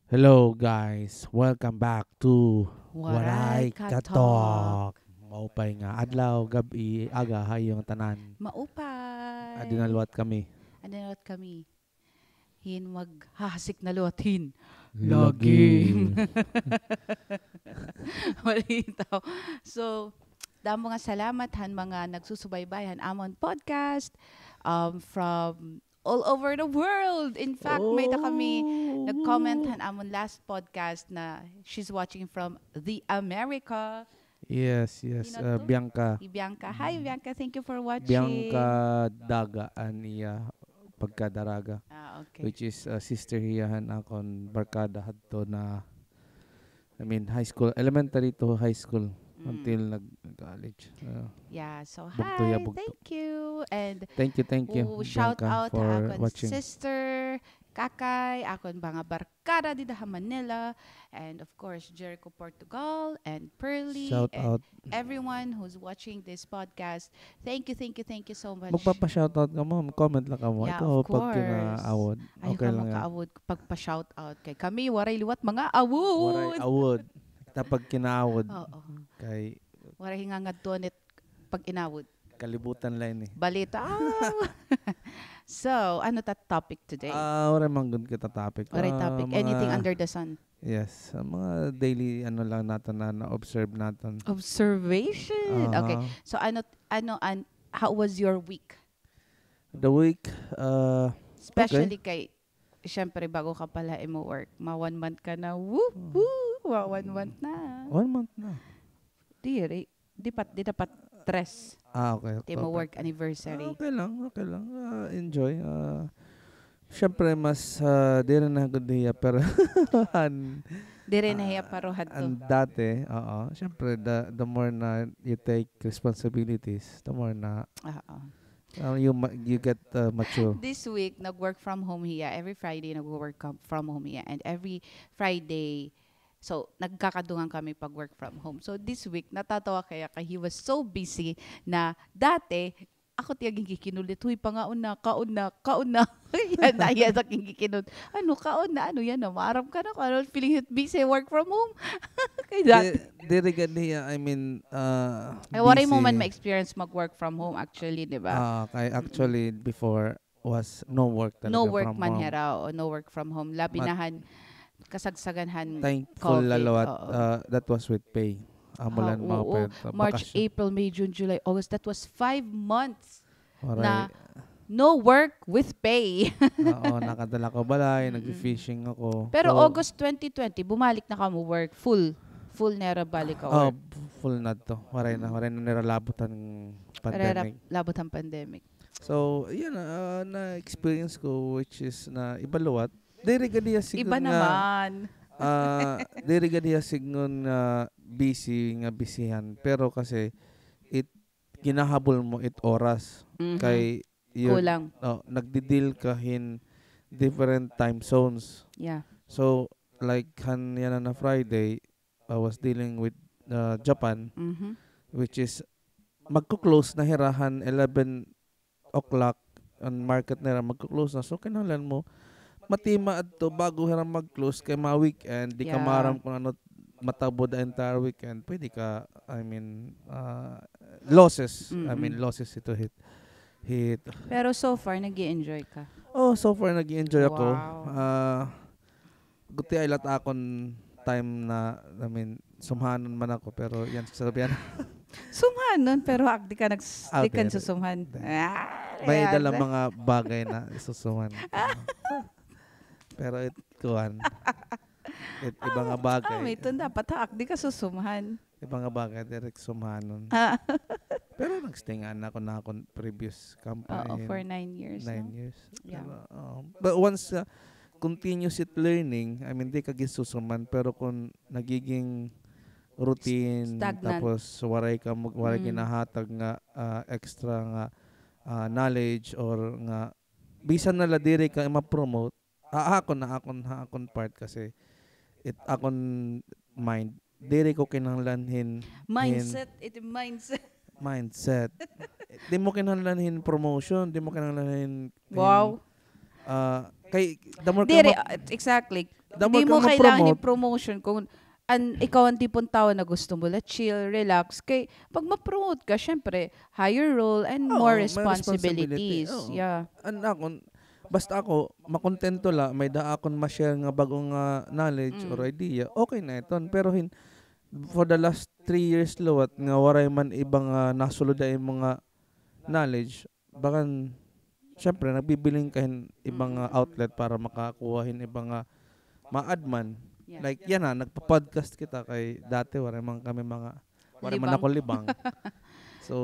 Hello guys, welcome back to Waray Waray Katalk. Katalk. Maupay nga adlaw, gabi, aga hayong tanan. Maupay. Adinalwat kami. Ano kami? Maghahasik na luwatin. Lagi. Malitaw. So, damo nga salamat han mga nagsusubaybayan amon podcast from all over the world. In fact, may ta kami nag-comment han amon last podcast na she's watching from the America. Yes. Sino to? Bianca. Bianca. Hi, Bianca. Thank you for Bianca watching. Dagaan iya pagkadaraga. Okay. Which is sister hiyahan akon barkada hadto na high school, elementary to high school until nag-college. Yeah, so Bugto hi, ya bugto. thank you. And Thank you, shout Bianca, out for ha akon watching. sister, kakay, akon mga barkada dito sa Manila, and of course Jericho Portugal and Pearly Shout and out. everyone who's watching this podcast. Thank you so much. Magpapa-shoutout ka mo, comment lang ka mo. Yeah, Ikaw, of pag course. kinaawod, Ayaw okay ka lang yan. makaawod pagpa-shout out kay kami, waray liwat mga Waray awod. awod. Kapag kinaawod, Oo. kay Waray hingangad doon pag inawod. kalibutan lang eh. Balita. So, ano ta topic today? Waray manggod kita topic. What topic? Anything under the sun. Yes, mga daily lang natin na observe natin. Observation. Okay. So how was your week? The week, Especially kay syempre bago ka pala mo work. 1 month ka na. Woo! Woo! 1 month na. 1 month na. Di dapat stress. Okay. Di mo work anniversary. Okay lang. Enjoy. Siyempre, mas di rin na good niya, pero Di rin nahiya paruhad to. dati, siyempre, the more na you take responsibilities, the more na you get mature. This week, nag-work from home hiya. Every Friday, nag-work from home hiya. And every Friday, so, nagkakadungan kami pag work from home. So, this week, natatawa kaya he was so busy na dati, ako tiyaging kikinulit. Huy, kaon na. yan sa kikinud. Ano yan na, maaram ka na. Ano, feeling busy, work from home. Kaya dati. Di niya, Waray mo busy. man ma-experience mag-work from home actually, di ba? Kay actually, before, was no work talaga No work from man home. hera o no work from home. Labinahan, kasagsaganhan. Thankful COVID, lalawat, oo. that was with pay. Amulan mga Oo. pwede. March, April, May, June, July, August. That was 5 months Waray. na no work with pay. Oo, nakadala ko balay, nag-fishing ako. Pero So, August 2020, bumalik na ka mo work. Full nera balik ka work. full na to. Waray na niralabutan ng pandemic. Labot ang pandemic. So, yan na-experience ko, which is na ibaluwat. Diri gadiya sigun Iba naman. diri gadiya sigun busyhan. Pero kasi, kinahabol mo oras. Mhm. Kay, yun, Kulang. nagdi-deal ka in different time zones. Yeah. So, like, yan na Friday, I was dealing with Japan, Mhm. which is magko-close na hirahan 11 o'clock ang market nila magko-close na. So, kinahanglan mo matima adto bago hirang mag-close kay ma-weekend. Di ka Yeah. maram kung ano matabod the entire weekend. Pwede ka, losses. Mm-mm. Losses ito hit. Pero so far, nag-i-enjoy ka. Oh, so far nag-enjoy ako. Wow. Guti ay lata akon time na, sumhanon man ako, pero yan sasabihan. Sumhanon, pero di ka di ka There. susumhan. May dala mga bagay na isusuman. Pero kuhan. Iba nga bagay. May ito dapat haak, di ka susumhan. Iba nga bagay, direct sumhanon. Pero nag-stay nga na akong previous company. Oo, for 9 years. 9 no? years. Yeah. Pero, but once continuous learning, di ka gisusuman, pero kung nagiging routine, Stagnant. tapos waray Mm. kinahatag nga extra nga knowledge or nga bisan na la diri ka ma-promote, akon part kasi akon mind diri ko kinahanglanhin Mindset. mindset. Di mo kinahanglanhin promotion, di mo kinahanglanhin Wow. kay the more ka Dire, exactly. Damo Hindi mo ka kailangan ma-promote. i-promotion kung ikaw ang tipong tao na gusto mo la chill, relax. Kay pag ma-promote ka, syempre, higher role and more Oo, may responsibility. responsibilities. Oo. Yeah. Akon, basta ako, makontento la, may da akon ma-share nga bagong knowledge or idea, okay na iton. Pero for the last 3 years lawat, nga waray man ibang nasulod ay mga knowledge, bakan, syempre, nagbibiling kahin ibang outlet para makakuhahin ibang ma-adman. Yeah. Like, yan nagpa-podcast kita kay dati, waray man kami waray man Libang. ako libang. So,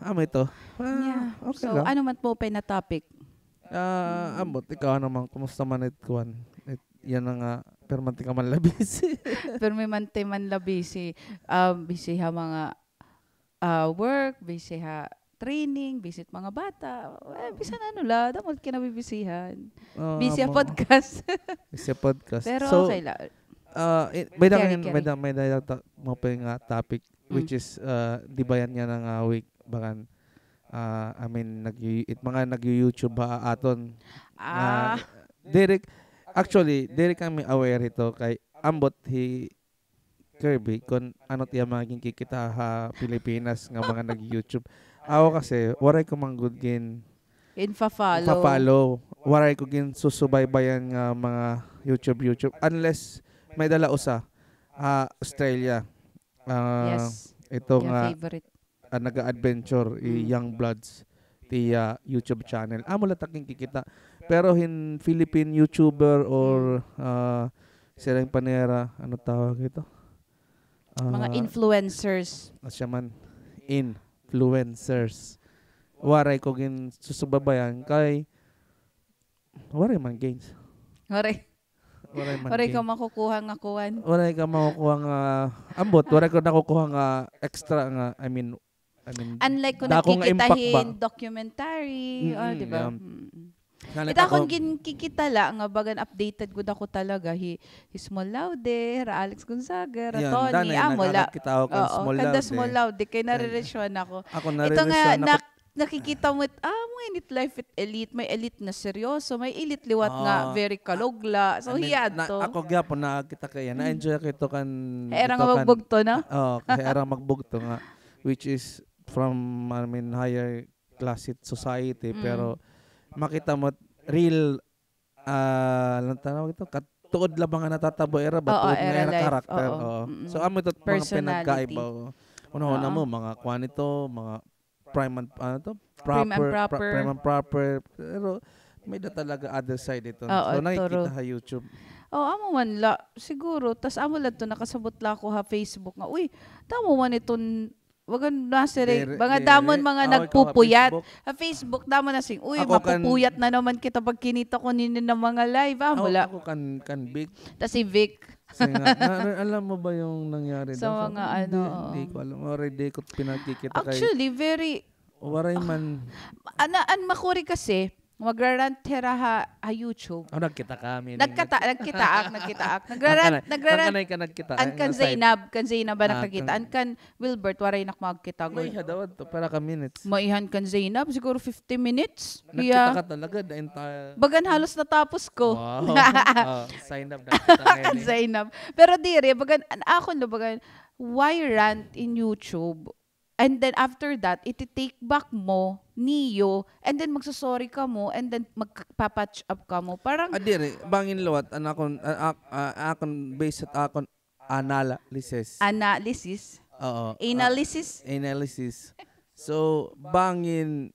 ito. Yeah. Okay So, lang. ano man po open na topic? Ambot, ikaw naman, kumusta man kuan? Yan na nga, pero manti ka man labis. Pero may man la busy. Busy ha mga work, busy ha training, visit mga bata. Bisan la, damot kinabibisihan. Busy ha podcast. Busy podcast. Pero So, okay la. may Carry. mo pa yung topic, which is, di ba yan ng week, bakan, I mean, mga nag-YouTube aton. Derek, actually, Derek kami aware ito kay ambot Kirby kung ano tiya maging kikita Pilipinas nga mga nag-YouTube. Ako kasi, waray ko manggudgin Follow. Waray ko gin susubaybayan nga mga YouTube. Unless may dala usa. Australia. Yes. Ito Yung nga, favorite. naga-adventure, Young Bloods, tiya YouTube channel. Amo taking kikita. Pero Philippine YouTuber or silang panera, ano tawag ito? Mga influencers. Siya man, influencers. Waray ko gin susubabayan kay waray man gains. Waray ka makukuha nga kuwan. Waray ka makukuha nga ambot, waray ko nakukuha nga extra nga, I mean unlike kung dako nga impact nakikitahin documentary, di ba? yeah. Ita akong kikita la nga bagan updated gud ako talaga hi Small Laude, ra Alex Gonzaga, ra Tony, amo la. Kita ako Small Kanda Laude. Small Laude kay nare-resyon ako. Ako Ito nga nare-resyon ako. nakikita mo mo init life with elite, may elite na seryoso, may elite liwat nga very kalugla. So hiyad to. Ako gyapon nakita kaya na-enjoy ko ito kan Era nga magbugto na. kasi era magbugto nga, which is from higher class society, pero makita mo real lang tawag ito, tuod labang nga natatabo era ba tuod nga era karakter. So amo ito mga pinagkaiba. Una mo mga kwanito, mga prime and proper, pero may da talaga other side ito. So nakikita sa YouTube. Amo man la siguro tas amo la to nakasabot la ko ha Facebook nga. Uy, tamo man iton wagan nasere mga damon mga nagpupuyat. Sa Facebook damon na sing. Uy, mapupuyat na naman kita pag kinita ko nini ng mga live. Wala. Ako kan Vic. Tas si Vic. Alam mo ba yung nangyari sa mga Hindi ko alam. Already ko pinagkikita kay. Actually, very waray man. Makuri kasi magrarant hera ha YouTube. Nagkita kami. Nagkitaak. Nagrarant. Ka nagkita. Kan Zainab ba nakakita? Kan Wilbert waray nak magkita. May hadawad to para ka minutes. Maihan kan Zainab siguro 50 minutes. Nagkita ka talaga the entire. Bagan halos natapos ko. Wow. Sign up na Zainab. Pero dire bagan ako no bagan why rant in YouTube? And then after that, iti-take back mo, niyo, and then magsasorry ka mo, and then magpapatch up ka mo. Parang... Adire, bangin luwat, akon based at akon analysis. Oo. Analysis. So, bangin,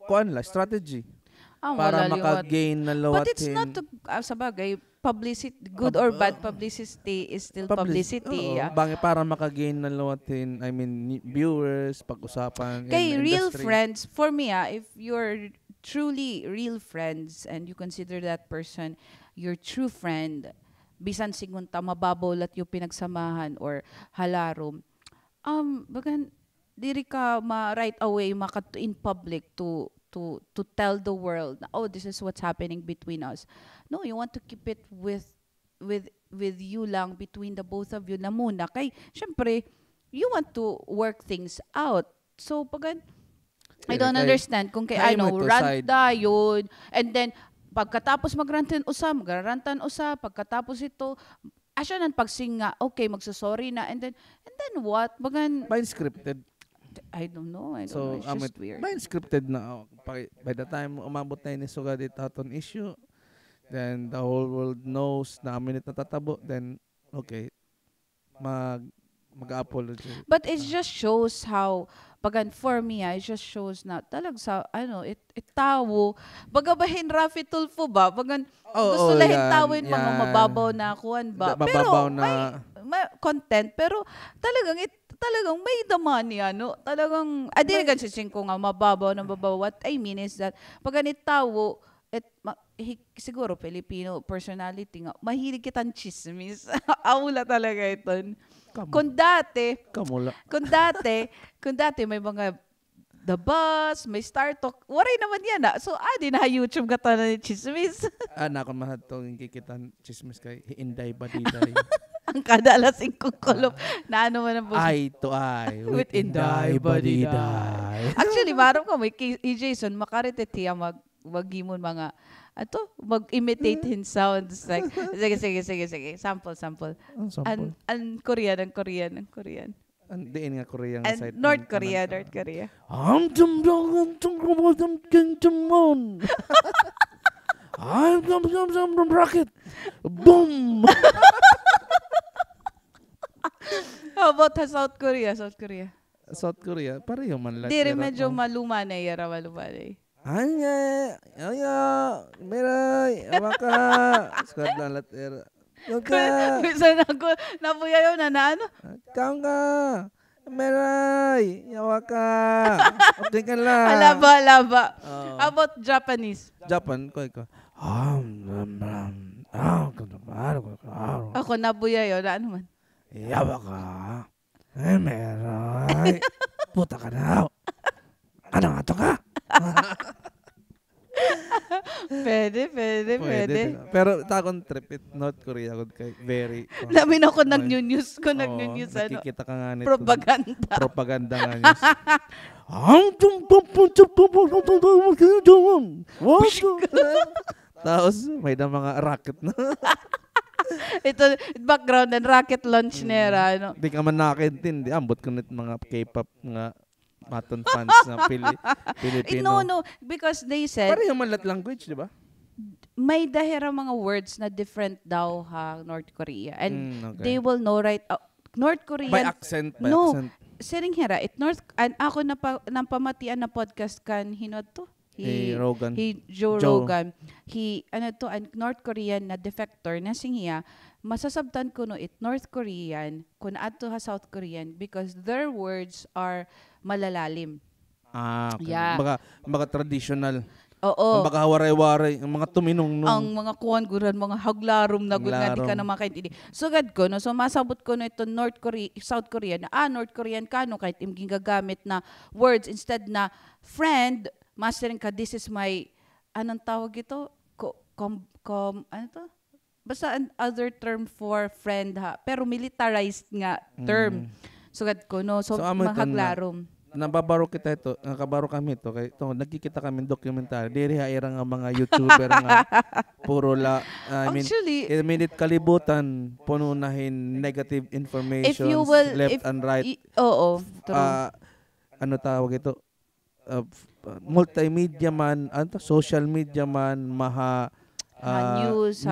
kuan la, strategy. Para maka-gain na luwatin. But it's not to, sa bagay, publicity, good or bad publicity is still publicity. Bangi para maka-gain na luwatin, I mean, viewers, pag-usapan. Kay real friends, for me, if you're truly real friends and you consider that person your true friend, bisan sigunta mababolat yung pinagsamahan or halarom, bagan, diri ka right away in public to tell the world, oh, this is what's happening between us. No, you want to keep it with you lang, between the both of you na muna. Kay, syempre, you want to work things out. So, pag I don't understand kung kay, rant yun, and then, Pagkatapos magrantan usa, pagkatapos ito, asya nan pagsinga, okay, magsasorry na, and then what? Bagan, By scripted. I don't know, it's just weird. By scripted na. By the time umabot na ni sugad itaton issue, then the whole world knows na minute natatabo, then okay, mag-apology. But it just shows how, bagan for me, it just shows na talag sa, itawo, bagabahin Rafi Tulfo ba? Bagan, gusto lahin tawin mga mababaw na kuan ba? Mababaw Pero na may content, pero talagang may daman yan, no? Talagang, gan si ko nga, mababaw. What I mean is that, pag tawo, siguro Filipino personality nga, mahilig kitang chismis. Awula talaga ito. Kung dati may mga The Buzz, may Star Talk, waray naman yan na. So, di na YouTube ka na ni chismis. Nako mahal itong kikitan chismis kay Inday Badiday. Ang kadalas kong kolom na ano man ang Eye to eye with Inday Badiday. Actually, maram ko, may Jason, makaritet siya mag-imon mga, mag-imitate his sounds. Like, sige. Sample. Ang sample. Ang Korean. Diin nga Korean side. North Korea. I'm some rocket. Boom. How about South Korea? South Korea, pareho man lang. Di rin medyo maluma na. Anya, meray, awaka. Squad lang later. Yoga. Bisa na ako, nabuya yun na ano? Kaon ka. Meray, awaka. Okay ka lang. Alaba. How about Japanese? Japan, ko. Ako nabuya yun, ano man? Awaka. Meray. Puta ka na. Ano nga to ka? Pwede. Pero takon trip it North Korea kay very. Lamin ako nag-news Nakikita ka nga nito. Propaganda nga news. Tapos may na mga rocket na. Ito background and rocket launch nera ano. Di ka man nakaintindi. Ambot ko nit mga K-pop nga Maton fans na Filipino. No, because they said pareho man language, di ba? May dahira mga words na different daw North Korea, and they will know right North Korean by accent. Sering hira ako napamatian na podcast kan hinod to Rogan. Joe Rogan. North Korean na defector na singhiya, masasabtan ko no North Korean kun adto South Korean because their words are malalalim. Okay. Yeah. Mga traditional. Oo. Mga hawaray-waray, ang mga tuminong. Ang mga kuwan guran, mga haglarom na gud nga di ka na makaintindi. So ko no, so masabot ko no ito South Korea na North Korean kano kahit imging gagamit na words instead na friend, mastering ka, this is my anong tawag ito? Ano to? Basta other term for friend pero militarized nga term. Sugad ko no, so mahaglarom. Nababaro kita ito, nakabaro kami ito, kay ito, nagkikita kami documentary, diri haira nga mga YouTuber nga puro actually, minute kalibutan, pununahin negative information left and right. Oo. Ano tawag ito? Multimedia man, social media man, news,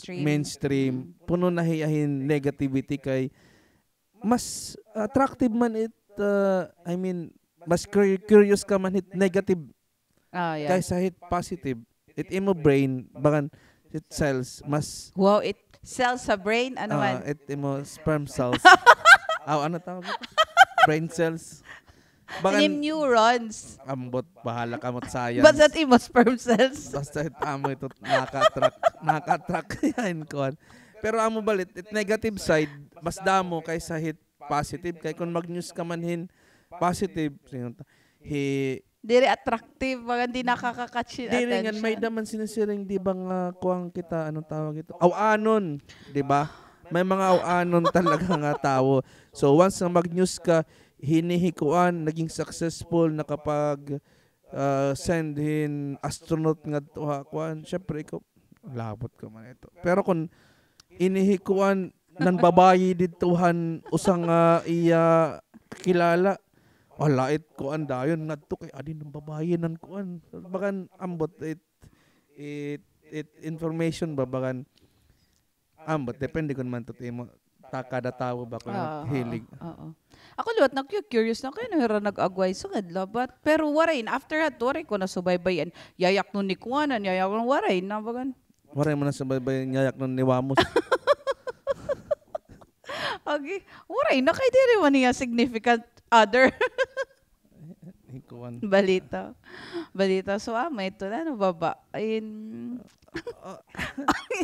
mainstream, pununahin negativity kay mas attractive man mas curious ka man hit negative kaysa hit positive. It imo brain, bagan it cells, mas... Wow, it cells sa brain? Ano man? It imo sperm cells. Ano tawag ito? Brain cells. Bagan, neurons. Ambot, bahala ka mo't science. Basta imo sperm cells. Basta amo ito, naka-attract yan ko. Pero amo balit, it negative side, mas damo kaysa hit positive kay kung mag-news ka manhin positive diri attractive mga hindi nakaka-catch attention. Diri nga may daman sinisiring di ba nga kuwang kita anong tawag ito? Aw-anon, di ba? May mga aw-anon talaga nga tao. So once na mag-news ka hinihikuan, naging successful na kapag sendhin astronaut nga tuha kuan, syempre ikaw labot ko man ito. Pero kung inihikuan nan babayi dituhan usang iya kilala, wala it kuan dayon ngadto kay adin ng babayi nan kuan. Bagan ambot it information ba bagan ambot depende kun man to mo kada tawo ba kung hilig. Oo. Ako liwat na curious na kayo nahira nag-agway sa kadla. Pero waray, after that, waray ko na subaybayan. Yayak nun ni Kuanan, yayak nun waray. Nabagan. Waray mo na subaybayan, yayak nun ni Wamos. Okay. Waray, na kayo diri man niya significant other. Balita. So, may ito na, baba. Ayun.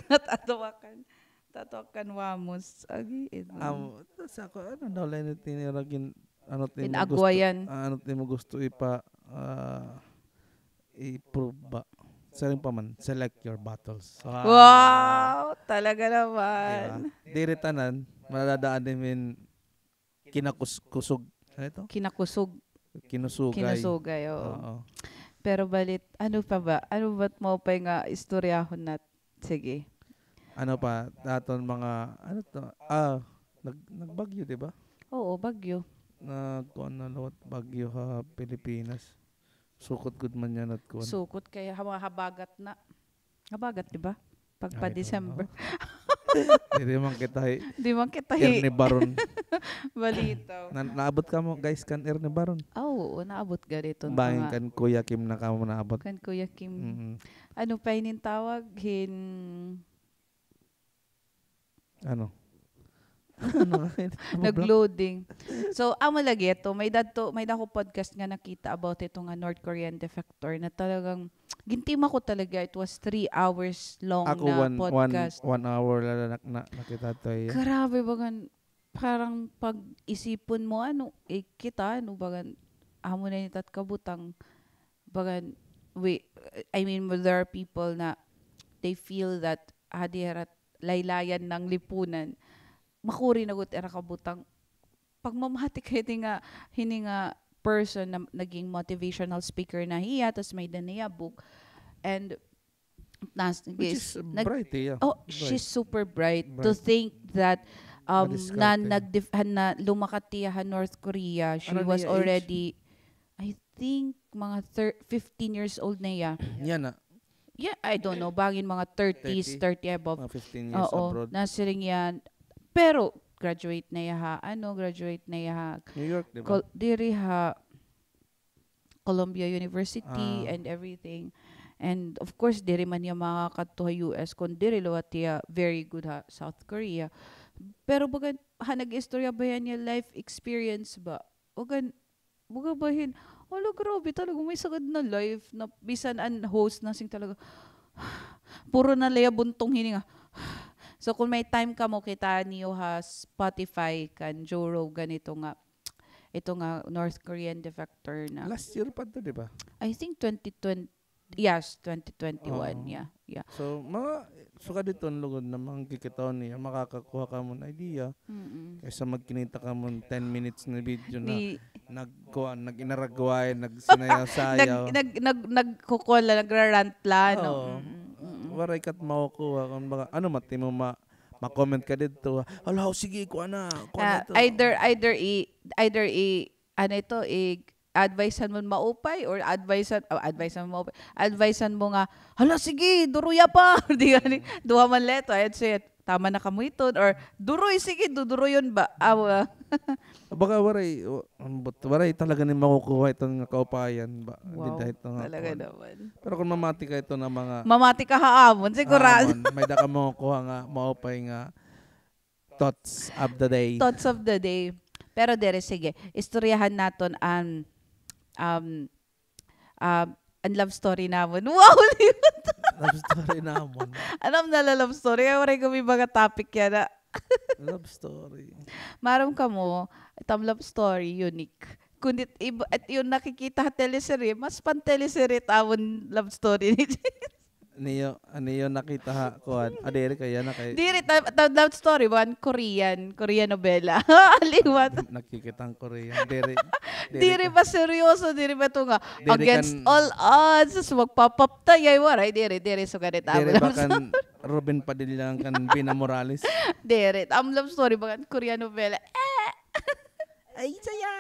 Natatawakan. Tatokan Wamos. Agi ito. Sa ako daw lang tiniragin Inagwayan. Mo gusto i-prove ba? Saring pa man, select your battles. Wow! Talaga naman. Diba? Diri tanan, maladaan din kinakusog. Ano ito? Kinusugay, oo. Pero balit, ano pa ba? Ano ba't mo pa nga istoryahon nat? Sige. Ano pa, daton mga, ano to, nagbagyo, di ba? Oo, bagyo. Kuan na lawat bagyo ha, Pilipinas. Sukot good man yan at kuan. Sukot kaya habagat na. Habagat, di ba? Pagpa December. Di man kita Ernie Baron. Balitaw. Naabot ka mo guys kan Ernie Baron. Oo, naabot ka rito. Bangin kan Kuya Kim na ka mo naabot. Kan Kuya Kim. Ano pa hinintawag? Ano? Nagloading. So, amo lagi ito. May dako podcast nga nakita about ito nga North Korean defector na talagang gintima ko talaga. It was 3 hours long ako na podcast. 1 hour lang nakita to. Grabe bagan. Parang pag-isipon mo kita bagan amo na nitat kabutang bagan there are people na they feel that hadirat laylayan ng lipunan makuri nagut era kabutang pagmamahati kayo hini nga person na naging motivational speaker na hiya tas may daniya book and which is bright she's super bright to think that na lumakatiyahan North Korea she was already I think mga 15 years old na iya. Yan na. Yeah, I don't know. Bangin mga 30s, 30 above. Mga 15 years abroad. Nasiring yan. Pero, graduate na yaha. New York, di ba? Diri ha. Columbia University and everything. And of course, diri man niya makakatuha US. Kung diri luwat niya, very good ha, South Korea. Pero baga, nag-istorya ba yan niya life experience ba? Baga bahin, wala grabe talaga, may sagad na life na bisan an host na sing talaga, puro na laya buntong hininga. So kung may time ka mo kita niyo ha Spotify kan Joe Rogan ito nga North Korean defector na. Last year pa to, di ba? I think 2020. Yes, 2021. Yeah. So, suka dito ang lugod na mga kikitaw niya, makakakuha ka mo ng idea. Kaysa magkinita ka mo 10 minutes na video na nag-inaragway, nagsinaya-sayaw. Nagkukuha, nagrarant lang. Waray kat makukuha. Ano mati mo ma-comment ka dito. Hala, sige, kuha na. Either advisean mo maupay or advisean mo nga hala sige duruya pa di gani duha man leto I'd say tama na kamo ito or duroy sige duduroyon ba baka waray talaga ni makukuha itong kaupayan ba. Wow, talaga naman. Pero kung mamati ka ito na mga mamati ka haamon sigurado may da ka makukuha nga maupay nga thoughts of the day. Pero dere sige istoryahan naton ang love story namon. Wow! Love story namon. Alam na love story. Kaya maray kami mga topic yan na. Love story. Maram ka mo, itong love story, unique. Kundit, at yun nakikita teleserye, mas pan teleserye tawon love story ni Niyo nakita ha kuan. Adere kaya na kay Diri love story one Korean novela. Aliwat. nakikitang Korean. Diri ba seryoso diri ba to nga Diri against kan- all odds so magpapaptay ay waray diri so ganit Dere love bakan Ruben Padilla kan Bina Morales. diri love story ba Korean novela. Ay saya.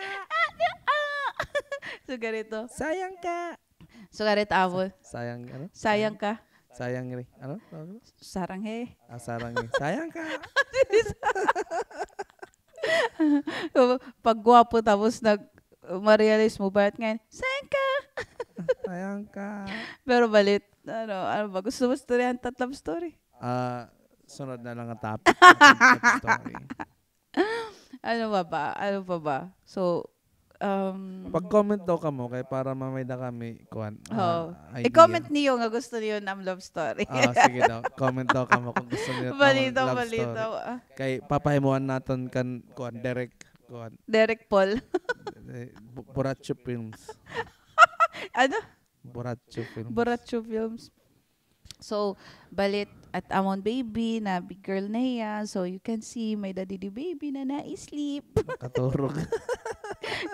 So ganito. Sayang ka. So ganit amon. Sayang ano? Sayang ka. Sayang rin. Ano? Sarang he. Sarang eh. Sayang ka. Pag gwapo tapos ma-realize mo ba ngayon, sayang ka. Sayang ka. Pero balit, ano ba? Gusto mo storyan tatlong story? Sunod na lang ang topic. Ng story. Ano pa ba? So, Pag-comment daw ka mo kay para mamay na kami kuan. Idea. i-comment niyo nga gusto niyo ng love story. Sige daw. Comment daw ka mo kung gusto niyo ng balito. love story. Kay papahimuan naton kan kuan Derek Paul. Buracho Films. Ano? Buracho Films. Boracho Films. So, balit at amon baby na big girl na iya. So, you can see may daddy baby na na-sleep. Katurog.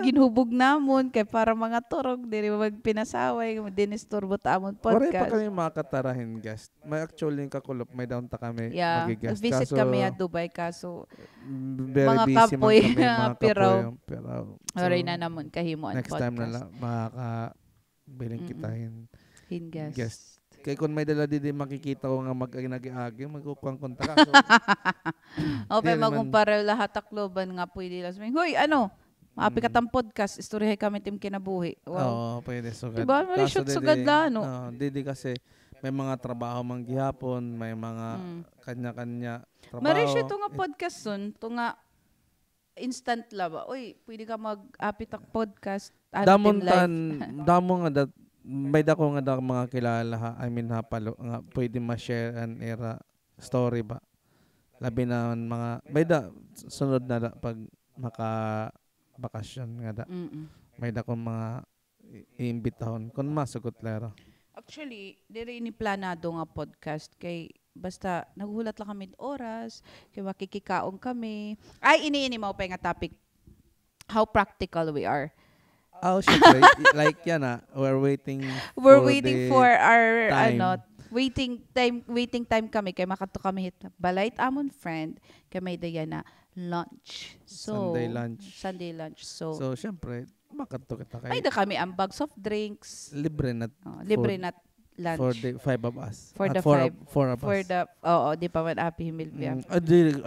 Ginhubog namon kay para mga turog diri magpinasaway dinisturbo ta amon Waray pa podcast. kami makatarahin guest. May actually kakulop may down ta kami Yeah, magigest. visit kami at Dubai kaso Very mga busy kapoy, man kami mga piraw. Piraw. oray na namon kahimuan next podcast. time na lang makakabiling kitahin Hingas. guest. Kaya kung may dala di makikita ko nga mag-agi-agi, magkukuhang konta ka. So, Okay, Hindi naman- magumpara lahat takloban nga pwede lang sabihin, hoy, maapi ka tang podcast, istoryahay kami tim kinabuhi. Wow. Oo, pwede sugad. Diba? Mali shoot sugad la, no? Didi kasi may mga trabaho mang gihapon, may mga kanya-kanya trabaho. Marisyo ito nga podcast sun, ito nga instant laba. Uy, pwede ka mag-apit ang podcast. Damon damo nga may dako nga mga kilala ha. I mean hapalo nga pwede ma-share an era story ba. Labi na mga may sunod na pag maka bakasyon nga may dako mga iimbitahon kun masugot lero. Actually, diri ini planado nga podcast kay basta naghulat lang kami oras, kay makikikaon kami. Ay, ini mo pa nga topic. How practical we are. Oh, syempre, like yan we're waiting For our time. waiting time kami kay makato kami hit balait amon friend kay may daya na lunch. So Sunday lunch. So syempre, makato kita kay ay da kami ang bags of drinks. libre na Libre food na lunch. for the five of us. For the four five. of For us. the di pa man api himil biya.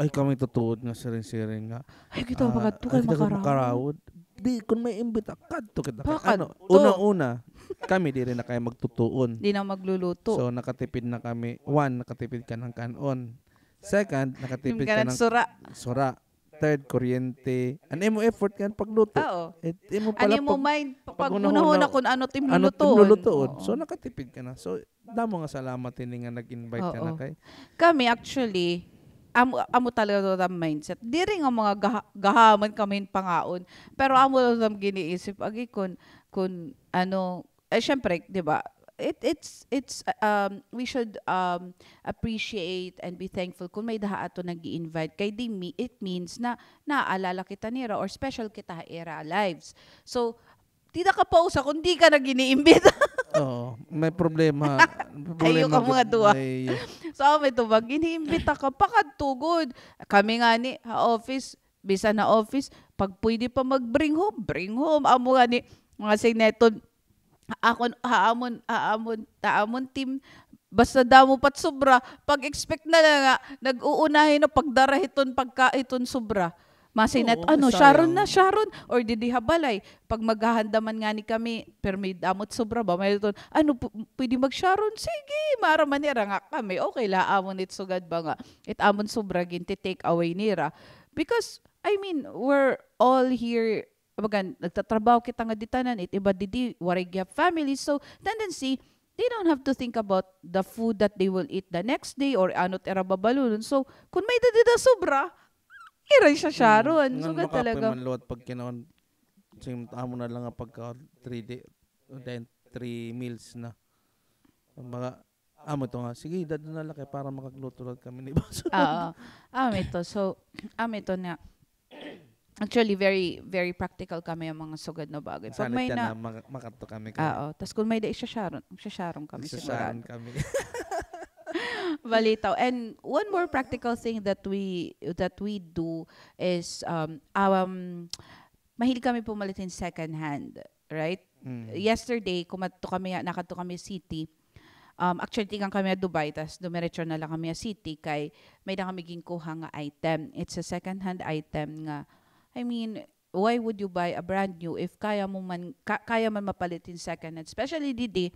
Ay kami tutuod nga siring-siring nga. Ay kita magatukan makarawod. Di kun may imbita kadto kita. Bakit? Una kami di rin na kaya magtutuon. Di na magluluto. So nakatipid na kami. One, nakatipid ka ng kanon. Second, nakatipid ka ng sura. Third, kuryente. Ano mo effort kan pagluto? Oo. Imo pala Ano mo mind pag una-una, unahuna kung ano tim ano lulutoon. timlulutoon. So nakatipid ka na. So damo nga salamat ini nga nag-invite ka na Oo. kay. Kami actually amo talaga to mindset. Diri nga mga gahaman kami pangaon. Pero amo lang giniisip agi kun ano syempre, 'di ba? It's we should appreciate and be thankful kung may daha ato nag-i-invite kay it means na naaalala kita nira or special kita era lives. So tida ka pa usa kung di ka na gini-imbita. Oo, may problema. Ayoko ka mga duwa. Ay, So may tubag gini-imbita ka pakadtugod. Kami nga ni office bisa na office pag pwede pa bring home amo nga ni mga signeton haamon team basta damo pat sobra pag expect na lang nga nag-uunahin na pagdarahiton pagkaiton sobra masinet Oo, Sharon sayang. or didi habalay pag maghahandaman nga ni kami permi damot sobra ba may ton pwede mag Sharon sige mara manira nga kami okay la amon it sugad ba nga it amon sobra ginti take away nira because I mean we're all here bagan nagtatrabaho kita nga ditanan iba didi waray gyap family so tendency they don't have to think about the food that they will eat the next day or anot era babalulon so kung may dadi sobra iray siya Sharon so talaga man pag kinaon sing amo na lang nga pagka 3 day then 3 meals na mga amo to nga sige dad na lang kay para makagluto lang kami ni boss. Oo. Ito. So, ito na. Actually, very, very practical kami ang mga sugad na bagay. Pag Sanit may yan na, na makato kami tas kung may da isasharon kami Isasaran sigurado. kami. Balitaw. And one more practical thing that we do is mahilig kami pumalitin second hand, right? Yesterday, nakato kami city. Actually, tigang kami at Dubai, tas dumiretso na lang kami at city kay may na kami ginkuha nga item. It's a second hand item nga. I mean, why would you buy a brand new if kaya man mapalitin second hand? Especially didi,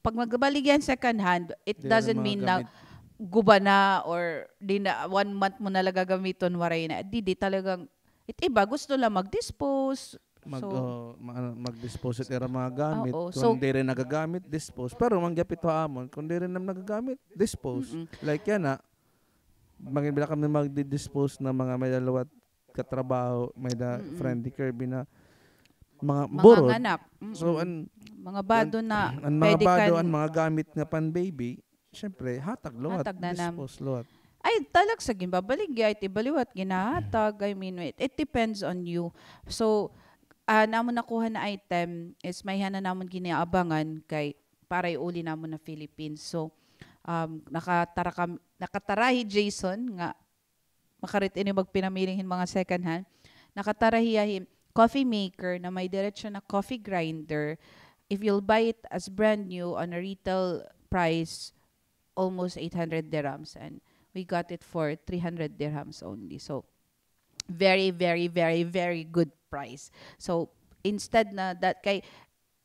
pag magbalik yan second hand, it Di doesn't na mean magagamit. na guba na or di na 1 month mo na lang gagamiton waray na. Didi talagang iba gusto lang mag-dispose. Mag-dispose it era mga gamit. Oo. Kung di rin nagagamit, dispose. Pero manggapit to amon, kung di rin na nagagamit, dispose. Like yan na, magibila kami mag-dispose ng mga may dalawat katrabaho, may da friendly Kirby na mga burod. Mga anak. So, mga bado na ang mga pwede bado, kan- ang mga gamit nga pan baby, syempre, hatag luwat. Hatag na nam. Dispose luwat. ay talag sa ginbabaligya iti baliwat ginahatag. I mean, it depends on you. So, namon nakuha na item is may hana namon ginaabangan kay para iuli namon na Philippines. So, nakatarahi Jason nga makarit ini magpinamilihin mga second hand. Nakatarahi coffee maker na may diretsyo na coffee grinder. If you'll buy it as brand new on a retail price, almost 800 dirhams, and we got it for 300 dirhams only. So, very, very, very, very good price. So, instead na that kay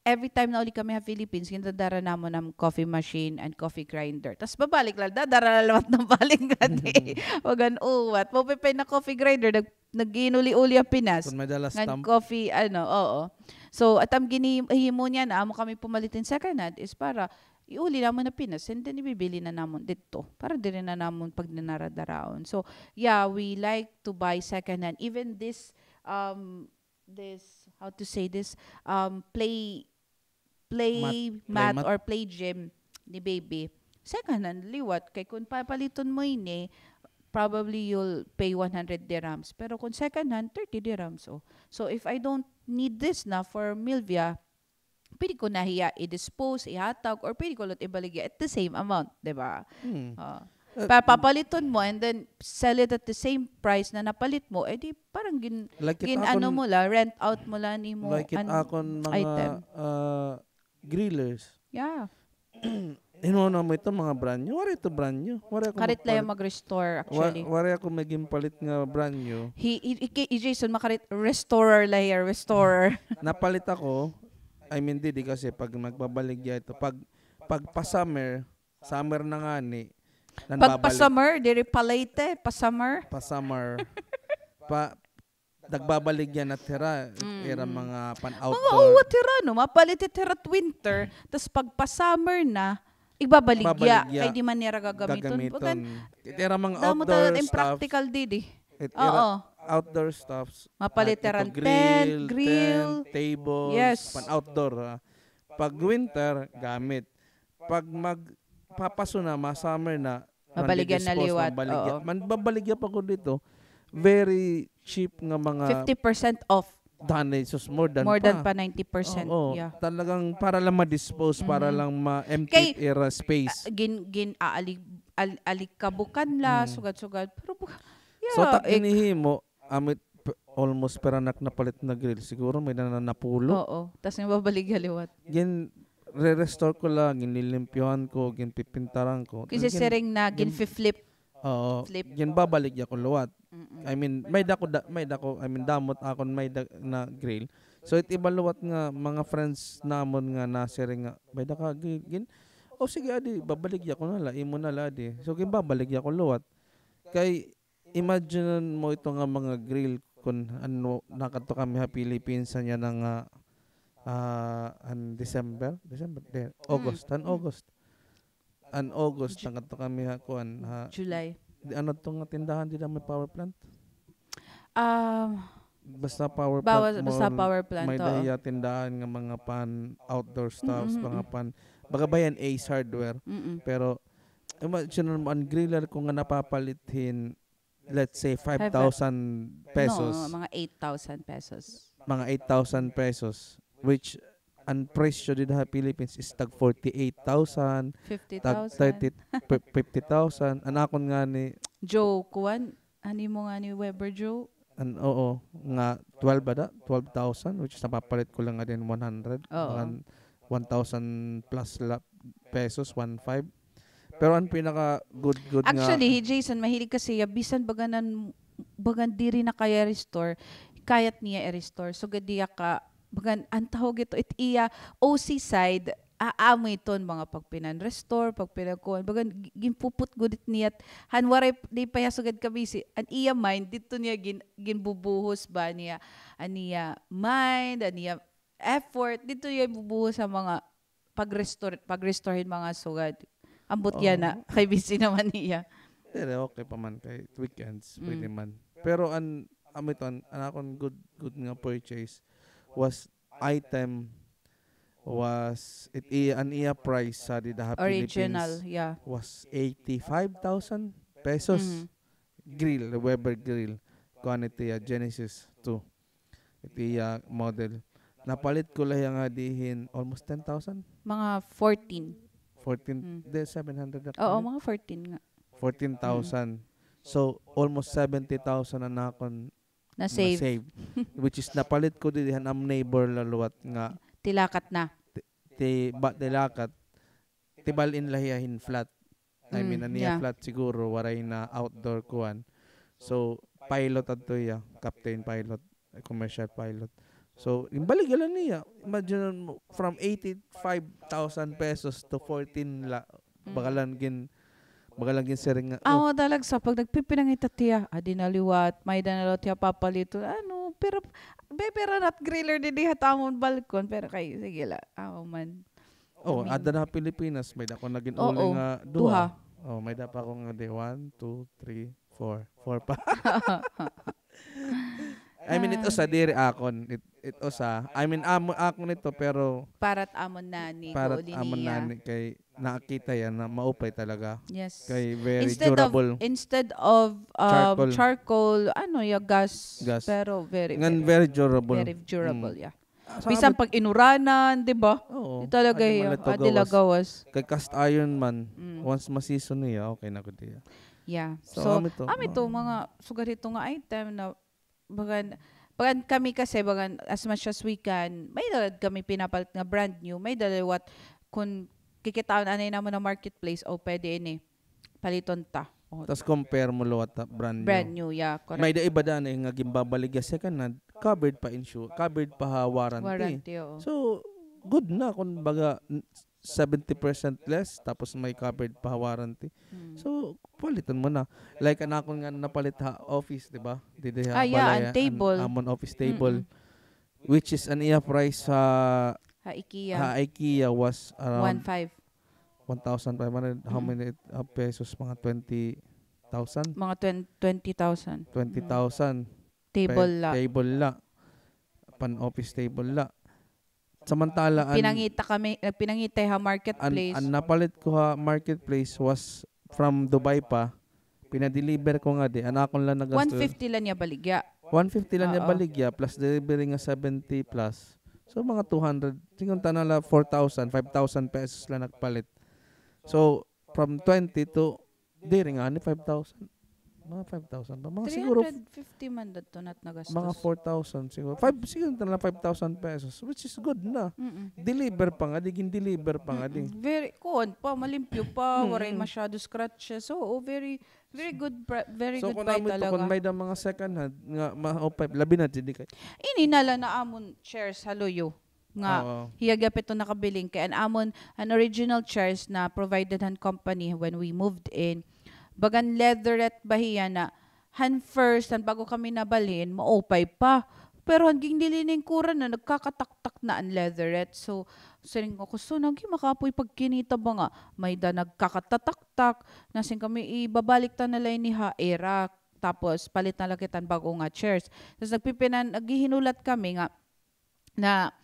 every time na uli kami sa Philippines, kinadara namon ng coffee machine and coffee grinder. Tapos babalik lang, dadara lawat ng balik gati. Wagan uwat. Mapipay na coffee grinder, nag-inuli-uli ang Pinas. Kung may dala stamp. Coffee, oo. So, at ang ginihimo niya na amo kami pumalitin second hand is para iuli namon na Pinas and then ibibili na namon dito para din na namon pag daraon. So, yeah, we like to buy second hand. Even this how to say this, play mat or play gym ni baby. Second hand, liwat. Kay kung papaliton mo ini, probably you'll pay 100 dirhams. Pero kung second hand, 30 dirhams. Oh. So, if I don't need this na for Milvia, pwede ko na i-dispose, ihatag, or pwede ko lang ibaligya at the same amount, di ba? Papaliton mo and then sell it at the same price na napalit mo, di parang rent out mo lang ni mo like akon mga item. Grillers. Yeah. Hinuuna mo ito mga brand new. Wala ito brand new. Karit lang mag-restore actually. Wala ako maging palit nga brand new. Jason makarit restorer layer, restorer. Napalit ako. I mean, di kasi pag magbabaligya ito. Pag pa-summer na nga ni. Pag pa-summer, diri palate, pa-summer. Pa-summer. Nagbabaligya na tira. Era mga pan-outdoor. Mga tira, no? Mapalit tira at winter. Tapos pag pa-summer na, ibabaligya. Kaya di man nira gagamiton. Tira mga damo outdoor stuff. Impractical didi. Oo. Outdoor stuffs. Mapaliteran tent, grill, tables, yes. Pan-outdoor. Pag winter, gamit. Pag magpapaso na, summer na, mabaligyan na liwat. Babaligyan pa ko dito. Very cheap nga mga 50% off. More than pa 90%. Yeah. Talagang para lang ma-dispose, para lang ma-empty era space. Alikabukan la, sugad-sugad. Pero yeah. So, inihimo, amit almost peranak na palit na grill. Siguro may napulo. Oo. Tapos yung babaligyan liwat. Re-restore ko lang, ginilimpyohan ko, ginpipintaran ko. Kasi sering na, ginfi-flip. Oo. Ginbabaligya ko luwat. I mean, damot akon na grill. So, ibaluwat nga, mga friends namon nga nasering nga, may da ka, sige adi, babaligya ko nala, imo nala adi. So, ginbabaligya ko luwat. Kay, imagine mo ito nga mga grill kung nakato kami sa Philippines niya ng August nakato kami July. Ano tong tindahan di na may power plant? Basta power plant. Basta power plant. May dahiya tindahan nga mga pan outdoor stuffs, mga pan bagabayan Ace Hardware. Mm-mm. Pero imagine mo ang griller ko nga napapalithin, let's say 5,000 No, pesos, mga 8,000 pesos. mga 8,000 pesos, which ang presyo dito sa Philippines is tag 48,000, tag 50,000. 50,000. Anakon nga ni, Joe, kuwan, ani mo nga ni Weber Joe? oo, nga 12 ba da? 12,000, which is napapalit ko lang nga din 100. Oo. Mga 1,000 plus pesos, 1,500. Pero ang pinaka good nga, Actually, Jason, mahilig kasi bisan bagan diri na kaya restore, kayat niya i-restore. So gadiya ka, bagan ang tawag ito, it iya OC side, aamoy ton mga pagpinan restore, pagpinakuan, bagan ginpuput gudit niya, hanwaray di pa yasugad kabisi, an iya mind, dito niya ginbubuhos ba niya, aniya mind, aniya effort, dito niya bubuhos sa mga pag-restorehin mga sugad. Ambot yan na, kay busy naman niya. pero okay pa man kay weekends, pwede Mm. man. Pero amiton, akong good nga purchase was item was an iya price sa Didaha Original, Philippines yeah. was 85,000 pesos. Mhm. Grill, Weber grill. Quantity Genesis 2. Ito model. Napalit ko lang nga dihin almost 10,000. Mga 14. 14, Mm. 700 na Oo, palit. mga 14 nga. 14,000. So, almost 70,000 na nakon Na-save. na-save. Which is napalit ko dihan am neighbor laluwat nga Tilakat na. dilakat tibalin lahiyahin flat. I mean, aniya yeah. flat siguro, waray na outdoor kuan. So, pilot adto ya, captain pilot, commercial pilot. So, imbalik lang niya. Imagine mo, from 85,000 pesos to 14 la, bagalan gin sering nga. Ako talag sa pag nagpipinangita tiya, dinaliwat, may danalo tiya papalito, pero nat griller di hatamon balkon, pero kayo, sige la, ako man. Ada na Pilipinas, may dako naging Oo, uli nga duha. duha. May dapa ko nga di 1, 2, 3, 4. 4 pa. I mean, ito sa diri akon. Ito sa, I mean, akon nito, pero Parat amon na ni para Go amon niya. na kay nakita yan na maupay talaga. Yes. Kay very Instead durable. of Charcoal. charcoal, gas, Gas. pero very Very durable. very durable, yeah. Sabi- Bisan pag inuranan, 'di ba? Oo. Di talaga Adi yung malito gawas. adilagawas. Kay cast iron man, Mm. once ma-season niya, okay na ko diya. Yeah. So, So, amito, mga sugat ito nga item na bagan kami kasi as much as we can, may dalad kami pinapalit nga brand new, may dalawat kung kikitaan anay naman ng marketplace o pwede ini paliton ta. Tapos compare mo luwat brand new. Brand new, yeah, correct. May da iba da na yung nga gimbabaligya second hand, covered pa covered pa ha warranty. Warranty, oo. So, good na kung baga 70% less tapos may covered pa ha warranty. So, palitan mo na. Like anakon nga napalit ha office, 'di ba? Didi ha ang table. amon office table which is an iya price sa IKEA. IKEA was around 1.5. 1,500. How many pesos? Mga 20,000? Mga 20,000. 20,000. Table la. Table la. Pan-office table la. Samantala, Pinangita ha marketplace. ang napalit ko ha marketplace was from Dubai pa. Pinadeliver ko nga di. Anakon lang nagasto. 150 lang niya baligya. 150 lang niya Oo. baligya plus delivery nga 70 plus. So mga 200. Tingnan tanala 4,000, 5,000 pesos lang nagpalit. So from 20 to diri nga ni 5,000. Mga 5,000 ba? Mga siguro 350 man dato nat nagastos. mga 4,000 siguro. Siguro tanala 5,000 pesos which is good na. Deliver pa nga, digin deliver pa nga di. Very kuon pa, malimpyo pa, waray masyado scratches. So, very very good So good kung buy namin to, talaga. kung may da mga second hand nga ma-opay, labi na di kay. Ini nala na amon chairs haluyo nga Oo. hiyagap ito nakabiling kay an original chairs na provided han company when we moved in. Bagan leatherette bahiya na first bago kami nabalhin maopay pa. Pero hanggang dilining kura na nagkakataktak na ang leatherette. So sining ako so nagi makapoy pagkinita ba nga may da nagkakatataktak nasing kami ibabalik ta nalay ni era tapos palit na lakitan bago nga chairs. Tapos naghihinulat kami nga na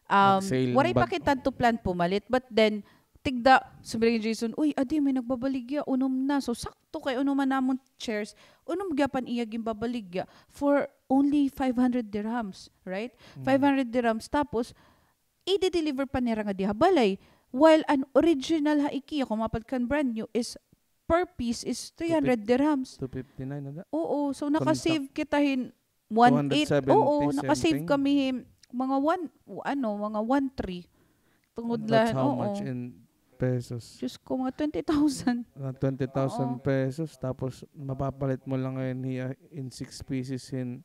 Mag-sale waray bag- pakitan to plan pumalit but then tigda, sabi ni Jason, uy, adi, may nagbabaligya, unom na. So, sakto kay unuman namon chairs, unom gyapan iya gimbabaligya for only 500 dirhams, right? 500 dirhams, tapos, i-deliver pa nila nga diha balay. While an original ha IKEA, kung mapagkan brand new, is per piece is 300 dirhams. 259 na da. Oo, so nakasave kita 1.8. 270 Oo, nakasave something. kami mga 1.3. Tungod That's lang. how Oo. much in pesos. Diyos ko, mga 20,000. 20,000 Oo. pesos. Tapos, mapapalit mo lang ngayon hiya in 6 pieces in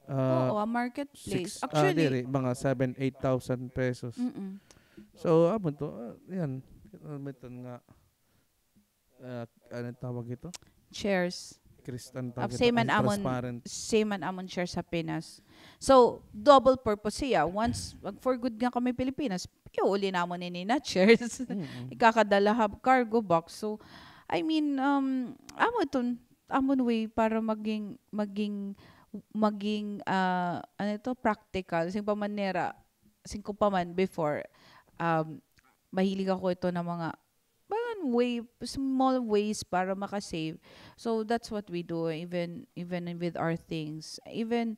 Oo, a marketplace. Actually, mga 7,000-8,000 pesos. mm-mm. So, to, yan. Ito nga, ano tawag ito? Shares. Kristan Same man amon share sa Pinas. So, double purpose siya. Once, for good nga kami Pilipinas, uli namon ni na shares. Ikakadala hab cargo box. So, I mean, amon way para maging ano ito, practical. Sing pa manera, sing ko pa man before, mahilig ako ito na mga small ways para makasave. So that's what we do even with our things. Even